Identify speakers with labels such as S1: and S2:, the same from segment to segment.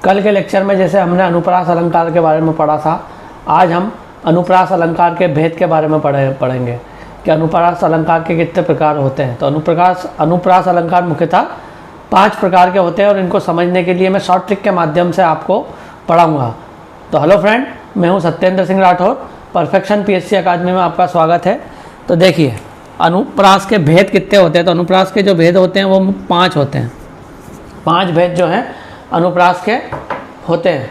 S1: कल के लेक्चर में जैसे हमने अनुप्रास अलंकार के बारे में पढ़ा था, आज हम अनुप्रास अलंकार के भेद के बारे में पढ़ेंगे कि अनुप्रास अलंकार के कितने प्रकार होते हैं। तो अनुप्रास अलंकार मुख्यतः 5 प्रकार के होते हैं और इनको समझने के लिए मैं शॉर्ट ट्रिक के माध्यम से आपको पढ़ाऊँगा। तो हेलो फ्रेंड, मैं हूँ सत्येंद्र सिंह राठौर, परफेक्शन PSC अकादमी में आपका स्वागत है। तो देखिए अनुप्रास के भेद कितने होते हैं। तो अनुप्रास के जो भेद होते हैं वो 5 होते हैं। 5 भेद जो हैं अनुप्रास के होते हैं।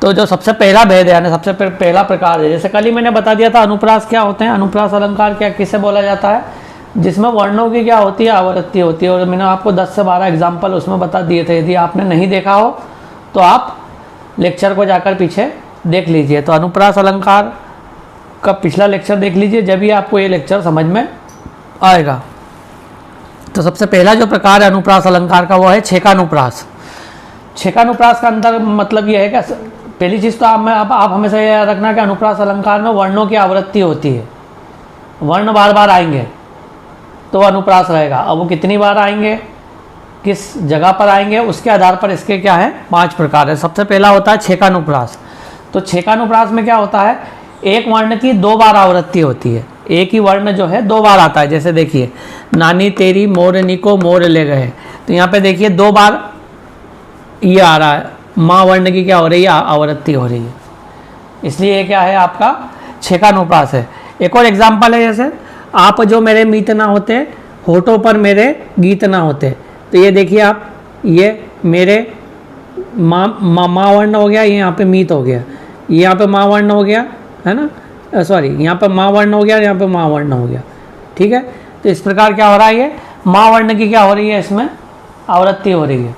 S1: तो जो सबसे पहला भेद है यानी सबसे पहला प्रकार है, जैसे कल ही मैंने बता दिया था अनुप्रास क्या होते हैं। अनुप्रास अलंकार क्या किसे बोला जाता है, जिसमें वर्णों की क्या होती है, आवृत्ति होती है। और मैंने आपको 10 से 12 एग्जाम्पल उसमें बता दिए थे। यदि आपने नहीं देखा हो तो आप लेक्चर को जाकर पीछे देख लीजिए। तो अनुप्रास अलंकार का पिछला लेक्चर देख लीजिए, जब भी आपको ये लेक्चर समझ में आएगा। तो सबसे पहला जो प्रकार है अनुप्रास अलंकार का वो है छेकानुप्रास। छेकानुप्रास का अंतर मतलब ये है कि पहली चीज़ तो आप हमेशा ये याद रखना कि अनुप्रास अलंकार में वर्णों की आवृत्ति होती है। वर्ण बार बार आएंगे तो अनुप्रास रहेगा। अब वो कितनी बार आएंगे, किस जगह पर आएंगे, उसके आधार पर इसके क्या है 5 प्रकार है। सबसे पहला होता है छेकानुप्रास। तो छेकानुप्रास में क्या होता है, एक वर्ण की 2 बार आवृत्ति होती है। एक ही वर्ण जो है 2 बार आता है। जैसे देखिए नानी तेरी मोरनी को मोर ले गए, तो यहाँ पे देखिए 2 बार ये आ रहा है, माँ वर्ण की क्या हो रही है, आवृत्ति हो रही है। इसलिए ये क्या है आपका छेकानुप्रास है। एक और एग्जाम्पल है, जैसे आप जो मेरे मीत ना होते, होठों पर मेरे गीत ना होते। तो ये देखिए आप, ये मेरे माँ वर्ण हो गया, ये यहाँ पे मीत हो गया, ये यहाँ पे माँ वर्ण हो गया है ना, सॉरी यहाँ पे माँ वर्ण हो गया, यहाँ पे माँ वर्ण हो गया। ठीक है, तो इस प्रकार क्या हो रहा है, ये माँ वर्ण की क्या हो रही है, इसमें आवृत्ति हो रही है।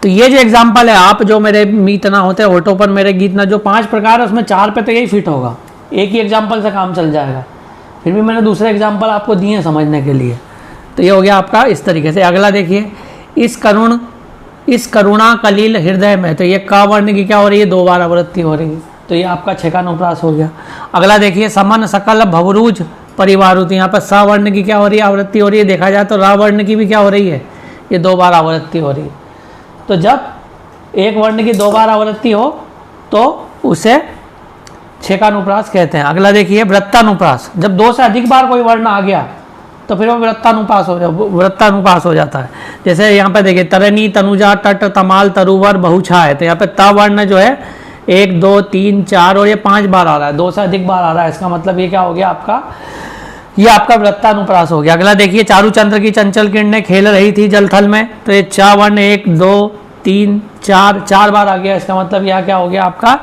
S1: तो ये जो एग्जाम्पल है, आप जो मेरे मीत ना होते, होठों पर मेरे गीत ना, जो 5 प्रकार है उसमें 4 पे तो यही फिट होगा। एक ही एग्जाम्पल से काम चल जाएगा। फिर भी मैंने दूसरे एग्जाम्पल आपको दिए हैं समझने के लिए। तो ये हो गया आपका इस तरीके से। अगला देखिए इस करुणा कलील हृदय में, तो ये का वर्ण की क्या हो रही है, 2 बार आवृत्ति हो रही है। तो ये आपका छेकानुप्रास हो गया। अगला देखिए समन सकल भवरूज परिवारु, तो यहाँ पर स वर्ण की क्या हो रही है, आवृत्ति हो रही है। देखा जाए तो रा वर्ण की भी क्या हो रही है, ये 2 बार आवृत्ति हो रही है। तो जब एक वर्ण की 2 बार आवृत्ति हो तो उसे छेकानुप्रास कहते हैं। अगला देखिए वृत्तानुप्रास। जब 2 से अधिक बार कोई वर्ण आ गया तो फिर वो वृत्तानुप्रास हो जाता है। जैसे यहाँ पे देखिए तरनी तनुजा तट तमाल तरुवर बहुछा है, तो यहाँ पे त वर्ण जो है 1 2 3 4 और ये 5 बार आ रहा है, 2 से अधिक बार आ रहा है। इसका मतलब ये क्या हो गया आपका, ये आपका वृत्तानुप्रास हो गया। अगला देखिए चारुचंद्र की चंचल किरणें खेल रही थी जलथल में, तो ये चा वर्ण 1 2 3 4 बार आ गया। इसका मतलब यह क्या हो गया आपका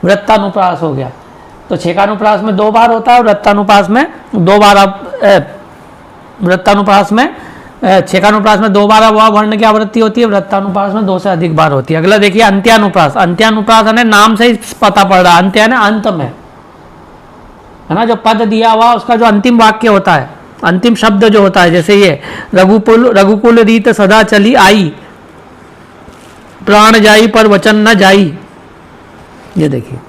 S1: वृत्तानुप्रास हो गया। तो छेकानुप्रास में 2 बार होता है, वृत्तानुप्रास में 2 बार छेकानुप्रास में 2 बार वर्ण की आवृत्ति होती है, वृत्तानुप्रास में 2 से अधिक बार होती है। अगला देखिए अंत्यानुप्रास। अंत्यानुप्रास है नाम से ही पता पड़ रहा है, अंत्य है अंत में, है ना, जो पद दिया हुआ उसका जो अंतिम वाक्य होता है, अंतिम शब्द जो होता है। जैसे ये रघुकुल रीत सदा चली आई, प्राण जाई पर वचन न जाई। ये देखिए,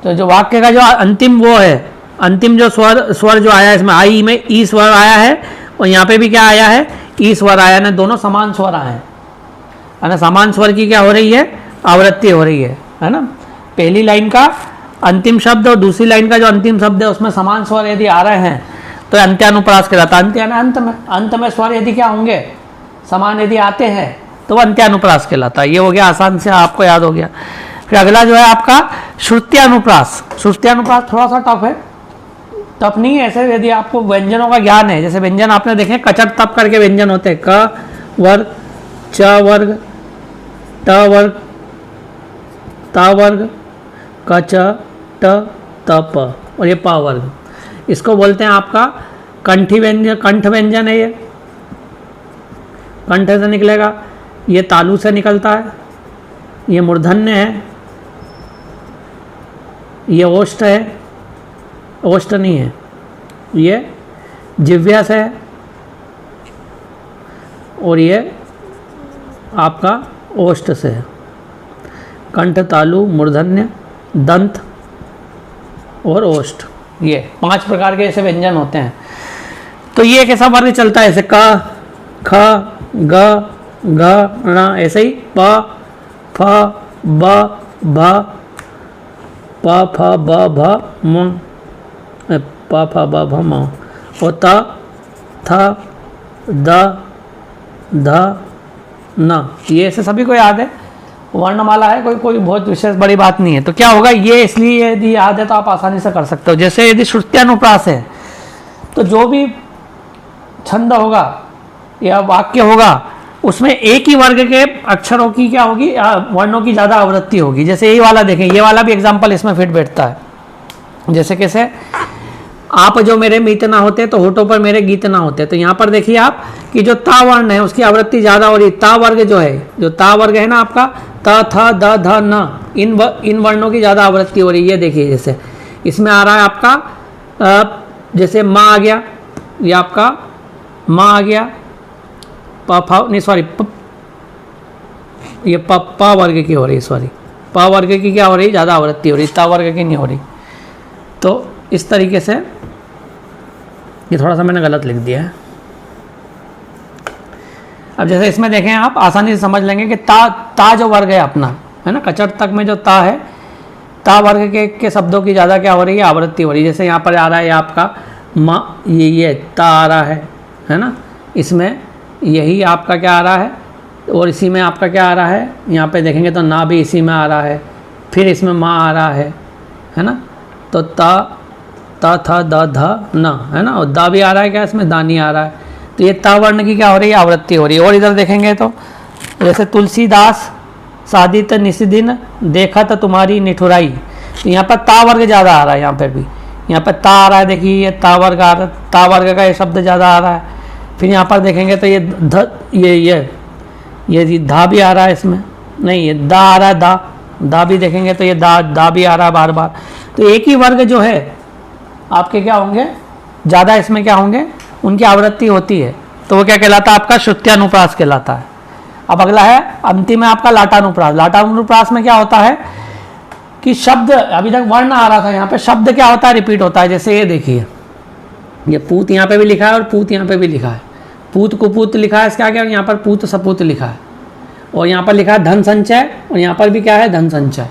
S1: तो जो वाक्य का जो अंतिम वो है, अंतिम जो स्वर जो आया है इसमें, आई में ई स्वर आया है और यहाँ पे भी क्या आया है, ई स्वर आया है। दोनों समान स्वर आए हैं, है ना। समान स्वर की क्या हो रही है, आवृत्ति हो रही है ना। पहली लाइन का अंतिम शब्द और दूसरी लाइन का जो अंतिम शब्द है उसमें समान स्वर यदि आ रहे हैं तो अंत्यानुप्रास कहलाता है। अंत्य यानी अंत में स्वर यदि क्या होंगे, समान यदि आते हैं तो वह अंत्यानुप्रास कहलाता है। ये हो गया, आसान से आपको याद हो गया। फिर अगला जो है आपका श्रुत्यानुप्रास। श्रुत्यानुप्रास थोड़ा सा टफ है, टफ नहीं है ऐसे, यदि आपको व्यंजनों का ज्ञान है। जैसे व्यंजन आपने देखे कचट तप करके व्यंजन होते हैं, क वर्ग च वर्ग ट वर्ग ता वर्ग क च ट त प और ये प वर्ग। इसको बोलते हैं आपका कंठी व्यंजन, कंठ व्यंजन है। ये कंठ से निकलेगा, ये तालु से निकलता है, ये मूर्धन्य है, ये ओष्ठ है, ओष्ठ नहीं है, ये जिह्वा से है और ये आपका ओष्ठ से है। कंठ, तालु, मूर्धन्य, दंत और ओष्ठ, ये 5 प्रकार के ऐसे व्यंजन होते हैं। तो ये कैसा वर्ग चलता है, जैसे क ख ग घ ण, ऐसे ही प फ ब भ प फ ब भ म, प फ ब भ म, और त थ द ध न, ये ऐसे सभी को याद है, वर्णमाला है, कोई बहुत विशेष बड़ी बात नहीं है। तो क्या होगा, ये इसलिए यदि याद है तो आप आसानी से कर सकते हो। जैसे यदि श्रुत्यानुप्रास है तो जो भी छंद होगा या वाक्य होगा उसमें एक ही वर्ग के अक्षरों की क्या होगी, वर्णों की ज़्यादा आवृत्ति होगी। जैसे यही वाला देखें, ये वाला भी एग्जाम्पल इसमें फिट बैठता है। जैसे कैसे, आप जो मेरे मीत ना होते तो होठों पर मेरे गीत ना होते। तो यहाँ पर देखिए आप कि जो ता वर्ण है उसकी आवृत्ति ज़्यादा हो रही। ता वर्ग जो है, जो ता वर्ग है ना आपका, त थ द ध न, इन वर्णों की ज़्यादा आवृत्ति हो रही है। ये देखिए जैसे इसमें आ रहा है आपका जैसे माँ आ गया, ये आपका माँ आ गया, प फ नहीं सॉरी ये प वर्ग की हो रही, सॉरी प वर्ग की क्या हो रही, ज़्यादा आवृत्ति हो रही, ता वर्ग की नहीं हो रही। तो इस तरीके से, ये थोड़ा सा मैंने गलत लिख दिया है। अब जैसे इसमें देखें आप आसानी से समझ लेंगे कि ता जो वर्ग है अपना, है ना, कचट तक में जो ता है, ता वर्ग के शब्दों की ज़्यादा क्या हो रही है, आवृत्ति हो रही है। जैसे यहाँ पर आ रहा है आपका माँ, ये ता आ रहा है ना, इसमें यही आपका क्या आ रहा है, और इसी में आपका क्या आ रहा है, यहाँ पे देखेंगे तो ना भी इसी में आ रहा है, फिर इसमें माँ आ रहा है ना। तो ता थ द ध न, है ना, और दा भी आ रहा है, क्या इसमें दानी आ रहा है। तो ये ता वर्ण की क्या हो रही है, आवृत्ति हो रही है। और इधर देखेंगे तो जैसे तुलसीदास सादित निस्दिन देखत तुम्हारी निठुराई, तो यहाँ पर ता वर्ग ज़्यादा आ रहा है। यहाँ पर भी यहाँ पर ता आ रहा है, देखिए ये ता वर्ग आ रहा है, ता वर्ग का ये शब्द ज़्यादा आ रहा है। फिर यहाँ पर देखेंगे तो ये ध, ये धा भी आ रहा है इसमें, नहीं ये दा आ रहा है, दा भी देखेंगे तो ये दा भी आ रहा है बार बार। तो एक ही वर्ग जो है आपके क्या होंगे, ज़्यादा इसमें क्या होंगे, उनकी आवृत्ति होती है। तो वो क्या कहलाता है, आपका श्रुत्यानुप्रास कहलाता है। अब अगला है अंतिम है आपका लाटानुप्रास। लाटानुप्रास में क्या होता है कि शब्द, अभी तक वर्ण आ रहा था, यहाँ पे शब्द क्या होता है, रिपीट होता है। जैसे ये देखिए, ये पूत यहाँ पे भी लिखा है और पूत यहाँ पे भी लिखा है, पूत कुपूत लिखा है, इसका आगे यहाँ पर पूत सपूत लिखा है, और यहाँ पर लिखा है धन संचय, और यहाँ पर भी क्या है, धन संचय।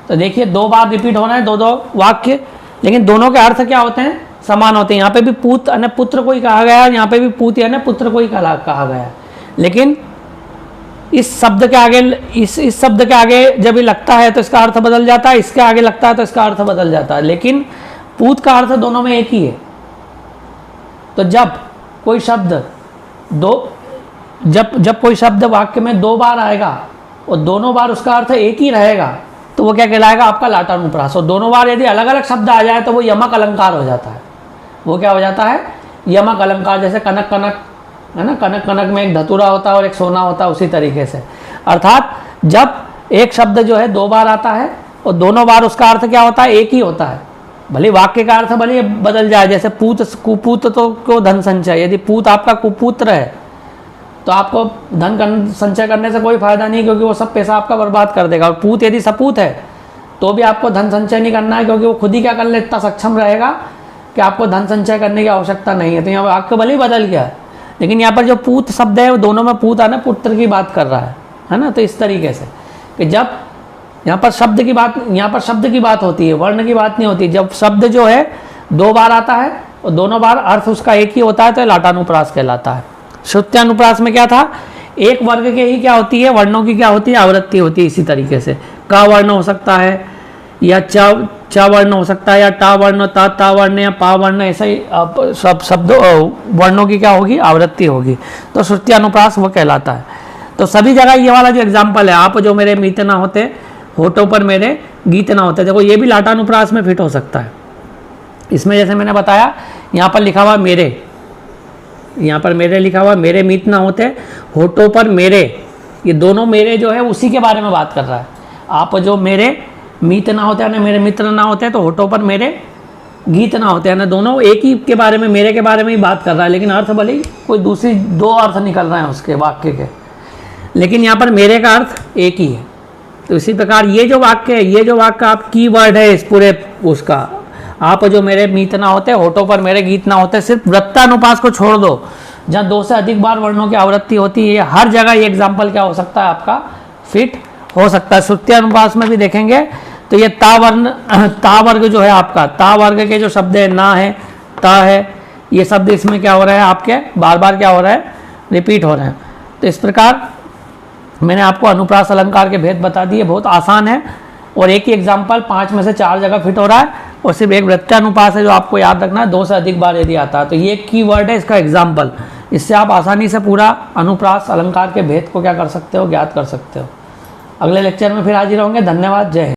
S1: तो देखिए दो बार रिपीट होना है, दो वाक्य, लेकिन दोनों के अर्थ क्या होते हैं, समान होते हैं। यहाँ पे भी पूत यानी पुत्र को ही कहा गया है, यहाँ पे भी पूत यानी पुत्र को ही कहा गया है। लेकिन इस शब्द के आगे, इस शब्द के आगे जब ये लगता है तो इसका अर्थ बदल जाता है, इसके आगे लगता है तो इसका अर्थ बदल जाता है। लेकिन पूत का अर्थ दोनों में एक ही है। तो जब कोई शब्द जब कोई शब्द वाक्य में दो बार आएगा और दोनों बार उसका अर्थ एक ही रहेगा, तो वो क्या कहलाएगा, आपका लाटानुप्रास। और दोनों बार यदि अलग अलग शब्द आ जाए तो वो यमक अलंकार हो जाता है। वो क्या हो जाता है, यमक अलंकार। जैसे कनक कनक है ना, कनक कनक में एक धतूरा होता है और एक सोना होता है, उसी तरीके से। अर्थात जब एक शब्द जो है दो बार आता है और दोनों बार उसका अर्थ क्या होता है, एक ही होता है, भले वाक्य का अर्थ भले बदल जाए। जैसे पूत कुपूत तो क्यों धन संचय, यदि पूत आपका कुपुत्र है तो आपको धन संचय करने से कोई फायदा नहीं, क्योंकि वो सब पैसा आपका बर्बाद कर देगा। और पूत यदि सपूत है तो भी आपको धन संचय नहीं करना है, क्योंकि वो खुद ही क्या करने इतना सक्षम रहेगा कि आपको धन संचय करने की आवश्यकता नहीं है। तो यहाँ वाक्य भले ही बदल गया है, लेकिन यहाँ पर जो पूत शब्द है वो दोनों में पूत आना पुत्र की बात कर रहा है ना। तो इस तरीके से कि जब यहाँ पर शब्द की बात होती है, वर्ण की बात नहीं होती। जब शब्द जो है दो बार आता है और दोनों बार अर्थ उसका एक ही होता है तो लाटानुप्रास कहलाता है। श्रुत्यानुप्रास में क्या था, एक वर्ग के ही क्या होती है, वर्णों की क्या होती है, आवृत्ति होती है। इसी तरीके से का वर्ण हो सकता है, या च वर्ण हो सकता है, या टा वर्ण, ता वर्ण, या पा वर्ण, ऐसा ही सब शब्द वर्णों की क्या होगी, आवृत्ति होगी। तो श्रुत्यानुप्रास वो कहलाता है। तो सभी जगह ये वाला जो एग्जाम्पल है, आप जो मेरे मीत ना होते, होठों पर मेरे गीत ना होते, देखो ये भी लाटानुप्रास में फिट हो सकता है। इसमें जैसे मैंने बताया, यहाँ पर लिखा हुआ मेरे, यहाँ पर मेरे लिखा हुआ, मेरे मीत ना होते, होठों पर मेरे, ये दोनों मेरे जो है उसी के बारे में बात कर रहा है। आप जो मेरे मीत ना होते हैं, मेरे मित्र ना होते, तो होठों पर मेरे गीत ना होते हैं, दोनों एक ही के बारे में, मेरे के बारे में ही बात कर रहा है। लेकिन अर्थ भले ही कोई दूसरी दो अर्थ निकल रहे हैं उसके वाक्य के, लेकिन यहाँ पर मेरे का अर्थ एक ही है। तो इसी प्रकार ये जो वाक्य है, ये जो वाक्य आप की वर्ड है इस पूरे उसका, आप जो मेरे मीत ना होते, होठों पर मेरे गीत ना होते, सिर्फ वृत्तानुप्रास को छोड़ दो, जहाँ 2 से अधिक बार वर्णों की आवृत्ति होती है, हर जगह ये एग्जाम्पल क्या हो सकता है आपका, फिट हो सकता है। श्रुति अनुप्रास में भी देखेंगे तो ये ता वर्ण, ता वर्ग जो है आपका, ता वर्ग के जो शब्द है, ना है, ता है, ये शब्द इसमें क्या हो रहा है आपके बार बार क्या हो रहा है, रिपीट हो रहे हैं। तो इस प्रकार मैंने आपको अनुप्रास अलंकार के भेद बता दिए, बहुत आसान है और एक ही एग्जाम्पल 5 में से 4 जगह फिट हो रहा है और सिर्फ एक वृत्तानुपास है जो आपको याद रखना है, 2 से अधिक बार यदि आता है। तो ये कीवर्ड है इसका एग्जाम्पल, इससे आप आसानी से पूरा अनुप्रास अलंकार के भेद को क्या कर सकते हो, ज्ञात कर सकते हो। अगले लेक्चर में फिर हाजिर होंगे। धन्यवाद, जय हिंद।